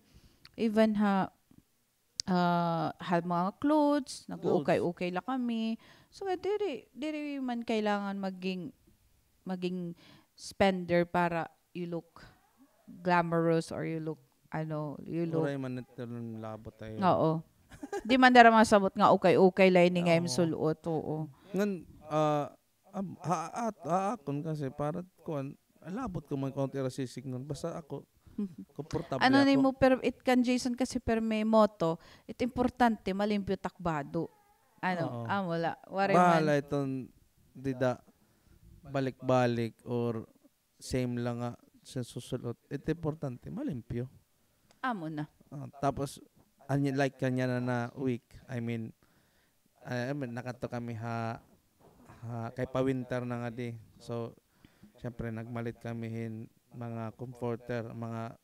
mga clothes, nag-ukay-ukay lang kami. So diri man kailangan maging spender para you look glamorous or you look Uray man ito ng labot tayo. Oo. Di man dara masabot nga ukay-ukay lining nga imsulot. Oo. Ngan akon kasi para kuan alabot ko man konti ra sisig nun basta ako komportable Ano ako. ni mo pero it kan Jason kasi per may moto, it importante malimpyo takbado. Wala. Wari Bahala man. itong dida balik-balik or same lang nga sa susulot. Ito importante malimpyo. Amo na. Tapos like kanya na week. I mean nakato kami kay pa-winter na nga di. So, syempre nagmalit kami mga comforter, mga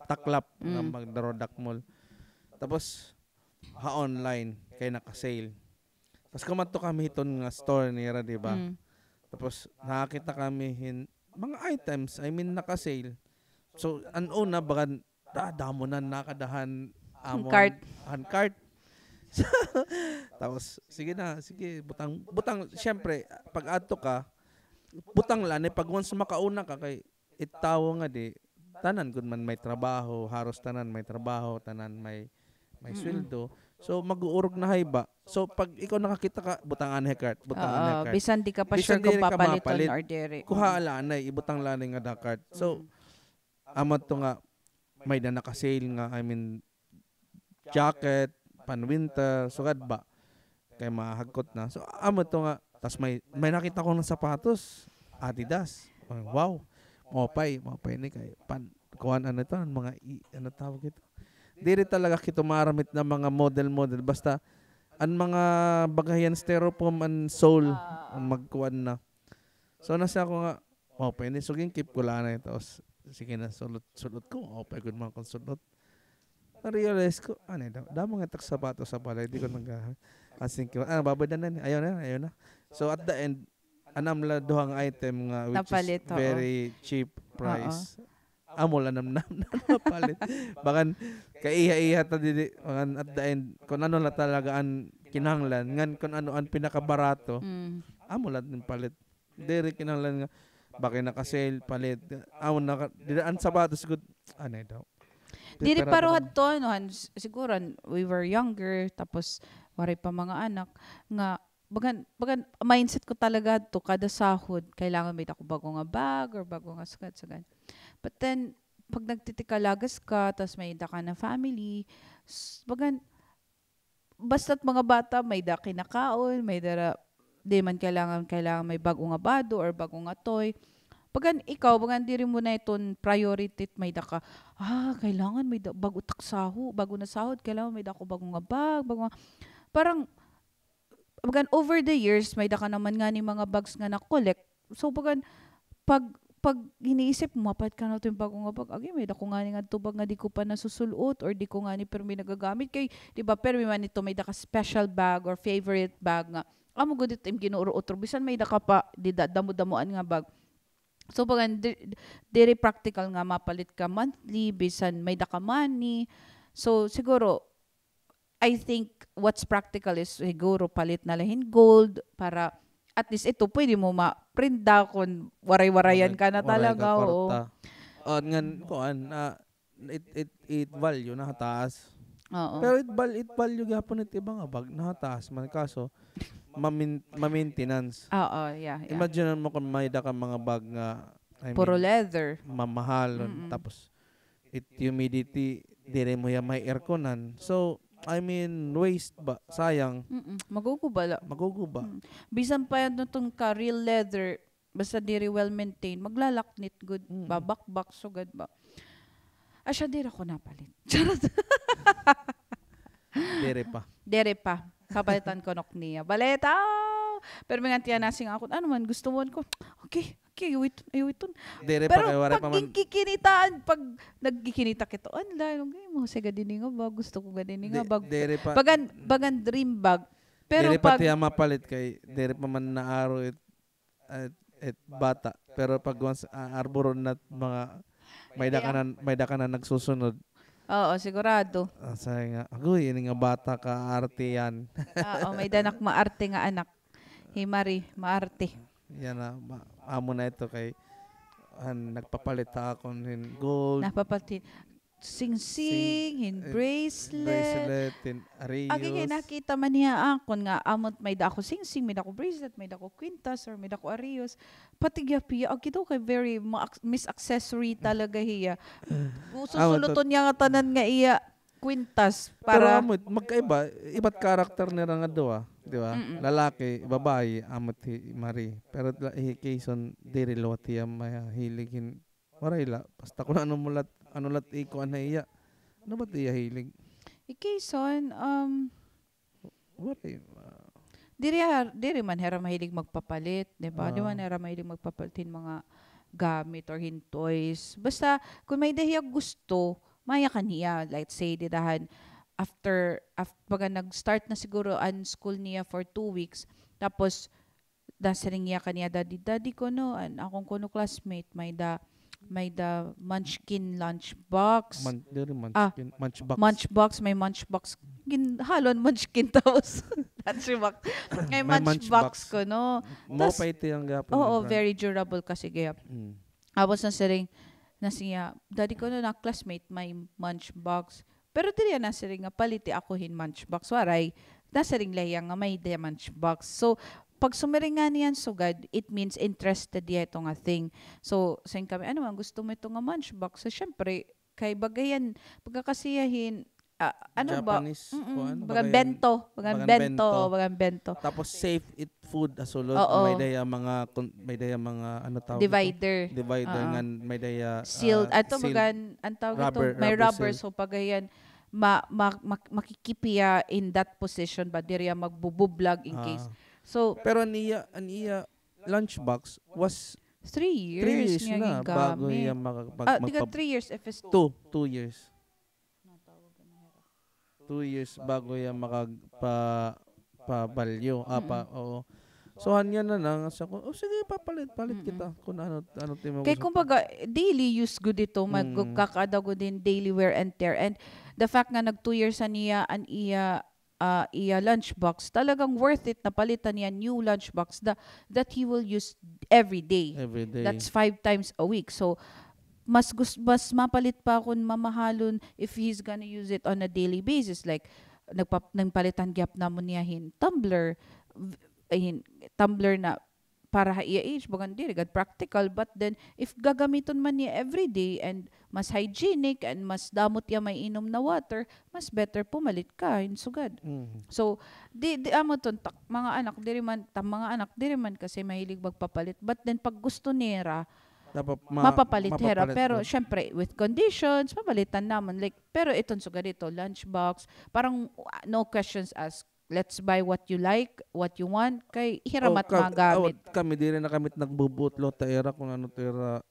taklap nga magdarodak mall. Tapos online kay naka-sale. Tapos kumadto kami hiton nga store nira, di ba? Tapos nakakita kami mga items, I mean naka-sale. So, una baka damo na nakadahan cart. Tapos sige, butang syempre pag adto ka butang lan pag once makauna ka kay itawo nga di tanan gud man may trabaho, haros tanan may trabaho, tanan may sweldo. So mag-uurog na hayba. So pag ikaw nakakita ka butangan cart. Bisan di ka pa sure kung papaliton or dere. Kuha lanay ibutang lanay nga da cart. So amat to nga may na naka-sale nga, I mean jacket pan winter sugad ba kay mahagkot na. So amo to nga tas may nakita ko ng sapatos Adidas. Wow. Mopay ni kay pan kuan ano to mga ano tawag ito. Diri talaga kito maramit na mga model basta ang mga bagayan styrofoam and sole ang magkuan na. So nasa ako nga mopay ni suging keep ko lang na ito. Sige na sulot ko. Mopay good man kung sulot. Na-realize ko, damo nga sapatos sa balay, di ko asing ko, babad na, ayaw na. So at the end, anam la duhang item nga, which napalit, is very cheap price. Amo lang napalit. Bakan, kaiha-iha ta didi, at the end, kung ano la talaga ang kinahanglan, ngan kung ano ang pinakabarato, amo lang din palit. Diri kinahanglan nga, bakit naka-sale, palit. Amo na, didaan sapatos ko, daw. Dili paruhad to siguro we were younger tapos waray pa mga anak nga bagan mindset ko talaga to kada sahod kailangan may ako bago nga bag or bago nga sagad. But then pag nagtitikalagas ka tapos may da ka na family bagan basta't mga bata may da kinakaon may dara di man kailangan may bago nga bado or bago nga toy. Bagan diri mo na iton priority may da ka, kailangan may da, bago na sahod, kailangan may da ko bago nga bag, parang, bagan over the years, may da ka naman nga ni mga bags nga na-collect. So, bagan, pag pag iniisip mo, mapat ka na ito yung bagong nga bag, agi, may dako nga ni nga tubag nga di ko pa nasusulot or di ko nga ni pero may nagagamit kay, di ba, pero may man ito, may daka special bag or favorite bag nga, amo gud ito yung ginuuro utro, bisan may daka pa, di damo-damuan nga bag. So, pag diri practical nga, mapalit ka monthly, bisan may daka money. So, siguro, I think what's practical is siguro palit na lahin gold para at least ito pwede mo ma-printa kung waray-warayan ka na Waray talaga. ka Oo. kwarta. Ngan kuan it value na taas. Oo. Pero it value gapon it iba nga bag na taas man kaso ma-maintenance. Oo, yeah. Imagine mo kung may da ka mga bag nga Puro leather. mamahal tapos humidity dire mo ya may airconan. So waste ba? Sayang. Magugubala. Maguguba. Bisan pa yan itong ka real leather, basta diri well maintained, maglalaknit good, babakbak sugad ba. Asya diri ako napalit. Charot. Dere pa. Kapalitan ko nok niya. Baleta! Pero may nga nasing ako, ano man, gusto mo ko, okay, iwiton. Dire pa Pero kay wala pag pa man. kikinitaan, pag nagkikinita kito, online, okay mo, sa gadini nga ba, gusto ko gadini nga bag. Dire pa. Bagan dream bag. Pero dire pa pag, tiya mapalit kay dire pa man na araw it bata. Pero pag once arboron na mga may da ka na nagsusunod. oo, sigurado. Say nga, agoy, ini nga bata ka arte yan. Oo, may danak maarte nga anak. Himari, maarte. Yan na, amo na ito kay nagpapalit ako ng gold, Napapati. Sing-sing, bracelet. arios. Agi kay nakita man niya akon nga amot may dako sing-sing, may dako bracelet, may dako kwintas or may dako arios. Pati gyapon agi daw kay very miss accessory talaga hiya. Susuluton niya nga tanan nga iya kwintas Pero para amot, magkaiba, iba't karakter nila nga doa, di ba? Lalaki, babae, amot mari. Pero kayson diri lawat iya mahiligin. Warayla, basta kung ano mulat iko na iya. Ano ba iya hilig? Ikayson, Waray. diri man hera mahilig magpapalit, di ba? Di man hera mahilig magpapalitin mga gamit or toys. Basta kung may dahiya gusto, maya kaniya. Let's say didahan after pag nag-start na siguro ang school niya for 2 weeks, tapos dasaring niya kaniya daddy ko no, akong kuno classmate may da munchkin lunchbox. Munchbox, may munchbox. Halon munchkin tapos lunchbox. May munchbox ko, no? Mo pa ito yung gapon. Oo, very durable kasi gaya. Tapos nasiya, daddy ko na classmate, may munchbox. Pero dili na siring nga paliti ako hin munchbox. Waray, nasiring lahiya nga may da munchbox. So, pag sumiring nga niyan sugad, it means interested diya ito nga thing. So, sayang kami, ano man, gusto mo ito nga munchbox? So, syempre, kay bagayan, pagkakasiyahin, ano Japanese, ba? Bagan bento. Tapos safe eat food asulod. Oo. May daya mga ano tawag Divider. Divider nga may daya Sealed. Ato bagan, ang tawag ito, may rubber. So, pagayan, makikipiya in that position, ba diriya magbubublag in case. So, pero niya lunchbox was 3 years na bago gigamit. yung Diga 3 years if it's 2 years. 2 years bago yung pabalyo. Oo. So, hanya na lang. Sige, palit kita. Kung ano timo. Kaya kumbaga, daily use good ito. Magkakadago din daily wear and tear. And the fact nga nag 2 years na niya ang iya lunchbox, talagang worth it na palitan niya new lunchbox that he will use every day. Every day. That's 5 times a week. So, mas mapalit pa kung mamahalon if he's gonna use it on a daily basis. Like, nagpalitan gyap namon niya tumbler na para i-age bagan diri gad practical, but then if gagamiton man niya every day and mas hygienic and mas damot ya may inom na water, mas better pumalit ka sugad. So di amo ton mga anak diri man kasi mahilig magpapalit, but then pag gusto nira mapapalit hera, pero syempre with conditions papalitan naman, like, pero iton sugad ito lunchbox parang no questions asked. Let's buy what you like, what you want, kay hiramat magamit. Kami diri na kami nagbubutlo ta era kung ano tira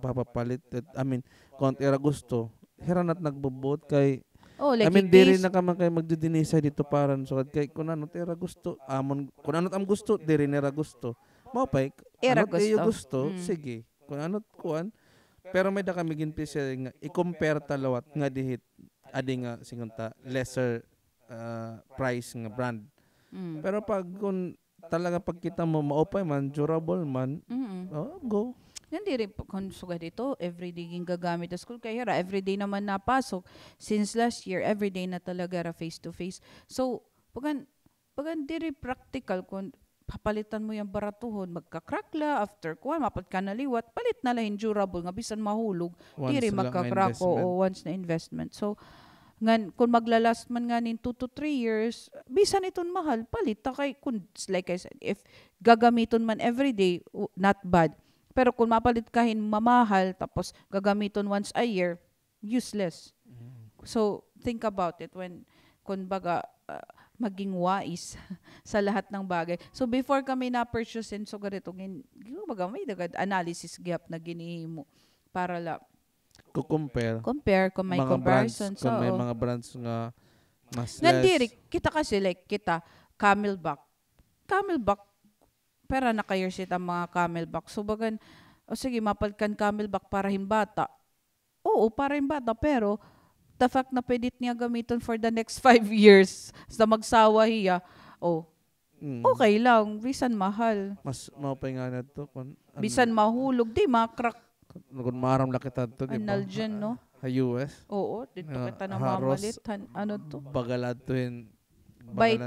papapalit. I mean, kung era gusto, hiranat nagbubuot kay Oh, I like mean, diri this. na ka man kay magdidinisay dito paran so kay kung ano tira gusto, kung ano am gusto, diri nira gusto. Mao pay, Era ano tayo gusto. gusto, sige. Kung ano kuan, pero may da kami ginpisa nga i-compare talawat nga dihit adi nga singunta lesser price nga brand. Mm. Pero pag kung talaga pag kita mo maupay man, durable man, Mm. go. Hindi rin kung suga dito, everyday ging gagamit sa school. Kaya ra, everyday naman napasok. Since last year, everyday na talaga ra face-to-face. So, pagan diri practical kung papalitan mo yung baratuhon, magkakrakla, after kuha, mapat ka naliwat, palit na lang durable, nga bisan mahulog, Once diri lang nga magkakrak investment. o once na investment. So, ngan kung maglalast man nga nin 2 to 3 years, bisan iton mahal, palit ta kay kun like I said, if gagamiton man everyday, not bad. Pero kung mapalit kahin mamahal tapos gagamiton once a year, useless. So think about it when kung baga maging wise sa lahat ng bagay. So before kami na purchase so ganito baga may dagad analysis gap na ginihimo para la compare kung may mga comparison. brands, kung may So mga brands nga mas nandiri less. kita kasi like kita Camelback pera na kayo sit ang mga Camelback. So bagan sige mapalkan Camelback para himbata. Oo, para himbata pero the fact na pwede niya gamiton for the next 5 years sa magsawa hiya. Okay lang, bisan mahal. Mas maupay nga na to kung Bisan mahulog, di makrak kung maram lang kita to, di ba? analgen, no? Sa US. Oo, dito kita na Haros, mamalit. Ano to? Bagalad to yun. Buy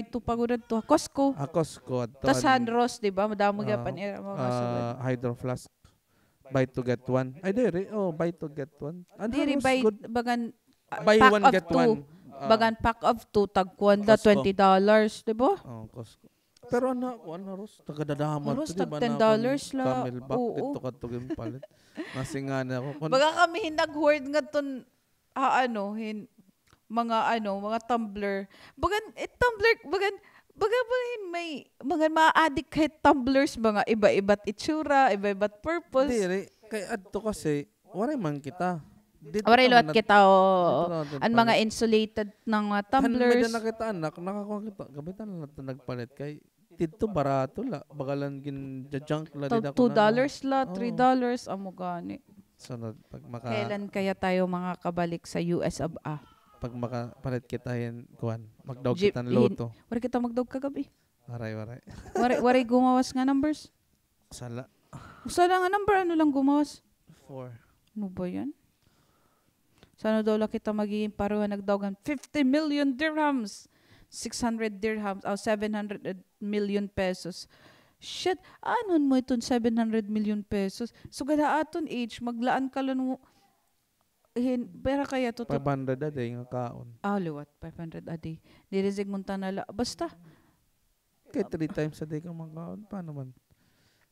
to pagurad to. Costco. Costco. Tas Handros, di ba? Madamo gapan era mga sugad. Hydro flask. Buy to get one. Ay, diri. Buy to get one. Diri buy, bagan, Buy pack one, of get 2. one. Bagan pack of 2, tagkuan la Costco. $20, di ba? Costco. Pero ano, Ros, tagadadahaman Ros, to, di ba? tag $10 na la. Camelback, Oo. dito ka to palit. Kasi nga na ako. Baga kami hinag-hoard nga ton mga tumbler. Bagan tumbler baga may mga ma-addict kahit tumblers mga iba-iba't itsura, iba-iba't purpose. Diri, kay adto kasi, waray man kita. Waray lot kita ang mga insulated ng mga tumblers. Kan na kita anak, nakakuha kita. Gabitan lang natin nagpalit kay dito barato la. Bagalan gin junk la din ako. $2 la, $3 amo gani. Sunod pag Kailan kaya tayo mga kabalik sa US of A? pag makapalit kita yan kuan, magdawg kita ng loto. Wari kita magdawg kagabi. Waray. Wari gumawas nga numbers. Sala. Sala nga number ano lang gumawas? 4. Ano ba yan? Sana daw lang kita magiging paruhan nagdawagan 50 million dirhams. 600 dirhams. 700 million pesos. Shit, anon mo itong 700 million pesos? So, gada aton age, maglaan ka lang mo. Pera kaya to. 500 a day nga kaon. Liwat. 500 a day. Dirizig mo tanala. Basta. Kay 3 times a day kang makaon. Paano man?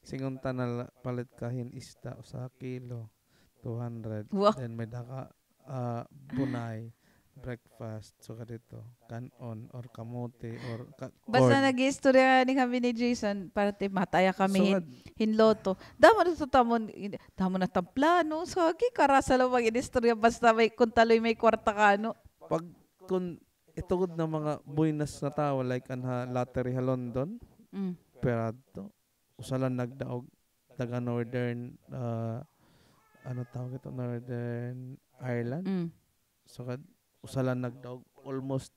Singon tanala palit kahin isda sa kilo. 200. Wow. Then may daka bunay, breakfast, so dito, kanon or kamote or Basta corn. nag-istorya ni kami ni Jason para mataya kami So, hinloto. Damo na to damo na tang plano. So agi karasa lang mag-istorya basta may kung taloy may kwarta ka no. pag kung itugod na mga buinas na tao like anha lottery ha London, pero to usalan nagdaog daga northern ano tawag ito, Northern Ireland. So usalan nagdaog almost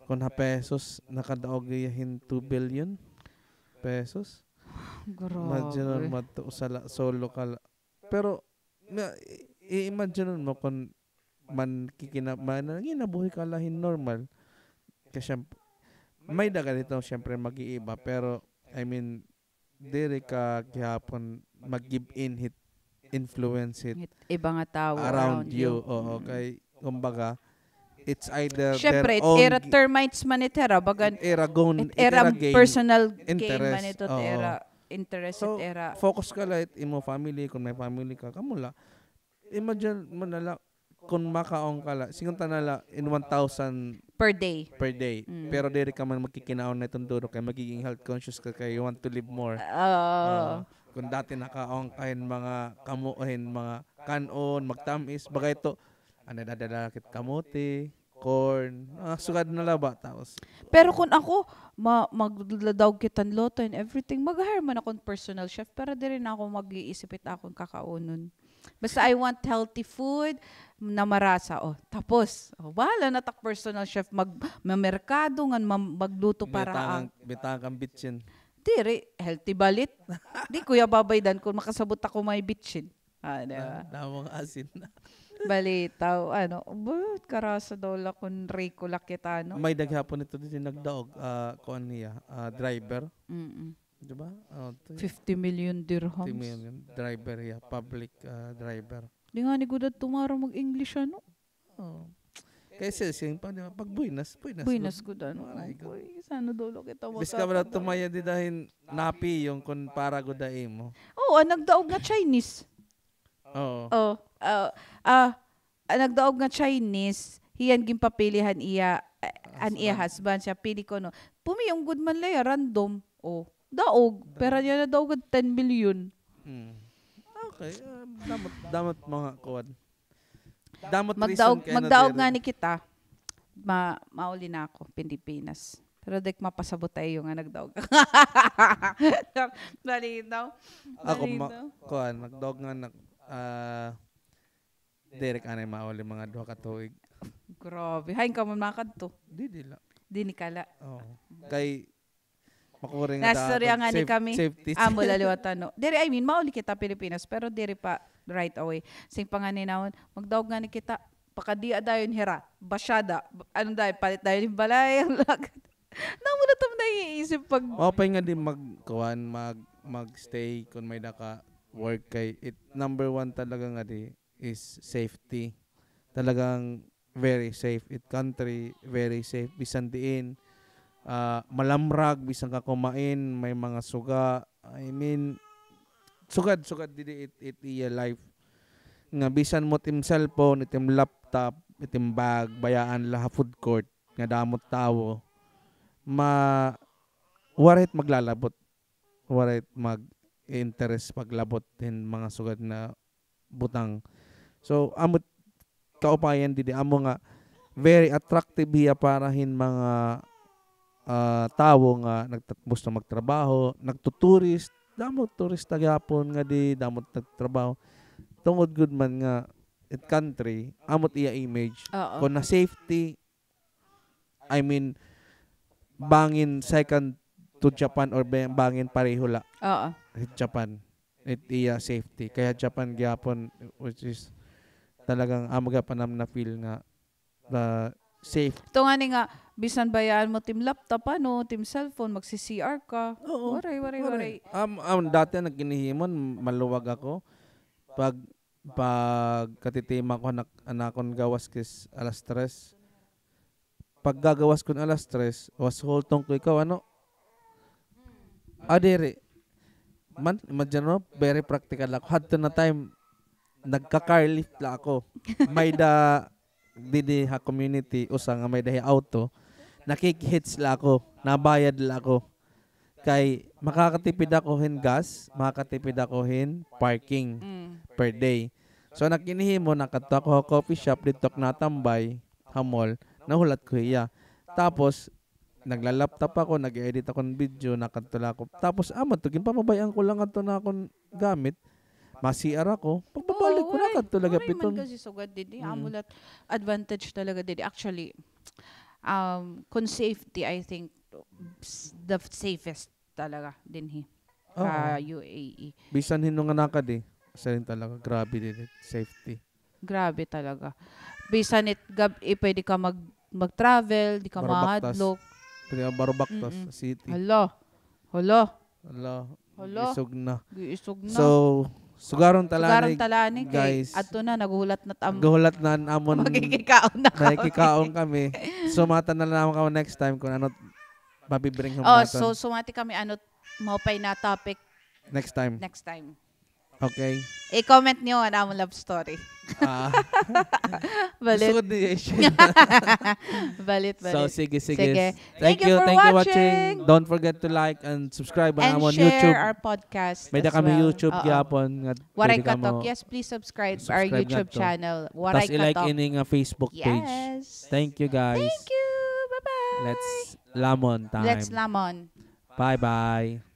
kun ha pesos nakadaog yahin 2 billion pesos. Grabe. Imagine mo to usala solo ka. Pero i-imagine mo kung man ginabuhi ka lahin normal. Kasi may daga dito syempre mag-iiba pero I mean diri ka gihapon mag-give in hit influence it Iba nga tao around you. Oo, kay kumbaga it's either syempre, their own era termites man itera bagan era gain personal gain interest. man ito Oo. era interest So, era focus ka lang imo family kung may family ka kamula. Imagine mo nala kung makaong ka la singon tanala in 1,000 per day. pero diri ka man magkikinaon na itong duro kay magiging health conscious ka kay you want to live more. kung dati nakaong kahin mga kamuhin, mga kanon, magtamis, bagay to, ano dadala kit kamote, corn, sugad na laba, tapos, Pero kung ako, magladawg kitan loto and everything, mag-hire man akong personal chef, pero di rin ako mag-iisipit akong kakaunon. Basta I want healthy food na marasa. Oh, tapos, wala na tak personal chef mamerkado nga magluto para bitangang bitchin. Diri, healthy balit. Di kuya babaydan kung makasabot ako may bitchin. Diba? Damang asin na. Balitaw, but karasa daw la kung Rico lakita, no? May daghapon ito din nagdaog, kuan niya, driver. Mm-mm. Diba? 50 million dirhams. 50 million driver, public driver. Di nga ni Gudad tumara mag-English, ano? Oh. Kasi pa, di ba? Pag buinas. Buinas Gudad. Maray ko. Sana dolo kita mo. Bis ka ba tumaya di dahil napi yung kun para gudain mo. Oo, nagdaog nga Chinese. Oo. Oh, nagdaog nga Chinese, hiyan gimpapilihan iya, an iya husband siya, pili ko no. Pumiyong good man laya, random. Oh, daog. Pero niya na daog 10 million. Okay. Damat mga kuwan. Damot reason kaya magdaog nga ni kita. Mauli na ako, Pilipinas. Pero dek mapasabot tayo nga nagdaog. Balitaw. Ako kuwan, nagdaog nga direk anay mauli mga 2 ka tuig. Grabe. Hain ka man makad to. Di la. Di ni kala. Oo. Kay makuring nga Nastorya nga ni kami. Safety. Mula liwatan no. Diri, mauli kita Pilipinas, pero diri pa right away. Sing panganinawon, magdaog nga ni kita, pakadia dayon hira, basyada, anong dayon, palit dayon yung balay, ang lagat. Namo na tam naiisip pag... Okay nga din magstay kung may naka work kay number 1 talaga nga di is safety. Talagang very safe. Country, very safe. Bisan diin, malamrag, bisan ka kumain, may mga suga. I mean, sugad didi it iya life. Nga bisan mo tim cellphone, itim laptop, itim bag, bayaan laha food court, nga damot tawo. Warit maglalabot. Warit mag-interest paglabot din mga sugad na butang. So, amot kaupayan didi amo nga very attractive hiya parahin mga tawo nga gusto magtrabaho, nagtuturist, damot turista gyapon nga di damot nagtrabaho. Tungod good man nga it country, amot iya image. Kung na safety, I mean bangin second to Japan or bangin pareho la. Japan. It iya safety. Kaya Japan gyapon which is talagang amaga pa nam na feel nga safe. Ito nga ni nga, bisan bayaan mo tim laptop, tim cellphone, magsi-CR ka. Oo. Waray. Dati nagkinihimon, maluwag ako. Pag katitima ko anakon gawas kis alas 3. Pag gagawas ko alas 3, was holtong ko ikaw adere. Imagine mo, very practical ako. Had to na time, nagka-car lift la ako. May didi ha community usang may dahi auto, nakik-hits la ako, nabayad la ako. Kay makakatipid ako hin gas, makakatipid ako hin parking per day. So nakinihimo nakato ako coffee shop dito natambay ha mall, nahulat ko iya. Tapos nagla-laptop ako, nag-edit ako ng video, nakatula ako. Tapos tugin papabayaan ko lang ato na akong gamit. Masiar ako. Pagbabalik ko na talaga piton. Kasi sugad didi. Amulat advantage talaga didi. Actually, kung safety, I think, the safest talaga din UAE. Bisan hinong anakad Sa rin talaga. Grabe din safety. Grabe talaga. Bisan pwede ka mag-travel, di ka mahadlok. Pwede ka barubaktas sa city. Hala. Isog na. So, Sugaron talani guys. Ato na naguhulat na Naguhulat na amon. Magkikikaon na kami. Nakikikaon kami. Sumata na lang kami next time kung ano mabibring natin. So sumati kami maupay na topic next time. Okay? I-comment nyo ang among love story. Ah, Balit. gusto ko i-share. Balit. So, sige. Sige. Thank Thank you you for watching. Don't forget to like and subscribe And on share YouTube. our podcast May as da kami well. YouTube Oo. gyapon nga Waray pwede ka mo. Katok. Yes, please subscribe our Subscribe YouTube nga to. channel. Waray Tas i-like Katok. ini nga Facebook page. Yes. Thank you guys. Thank you. Bye-bye. Let's lamon time. Let's lamon. Bye-bye.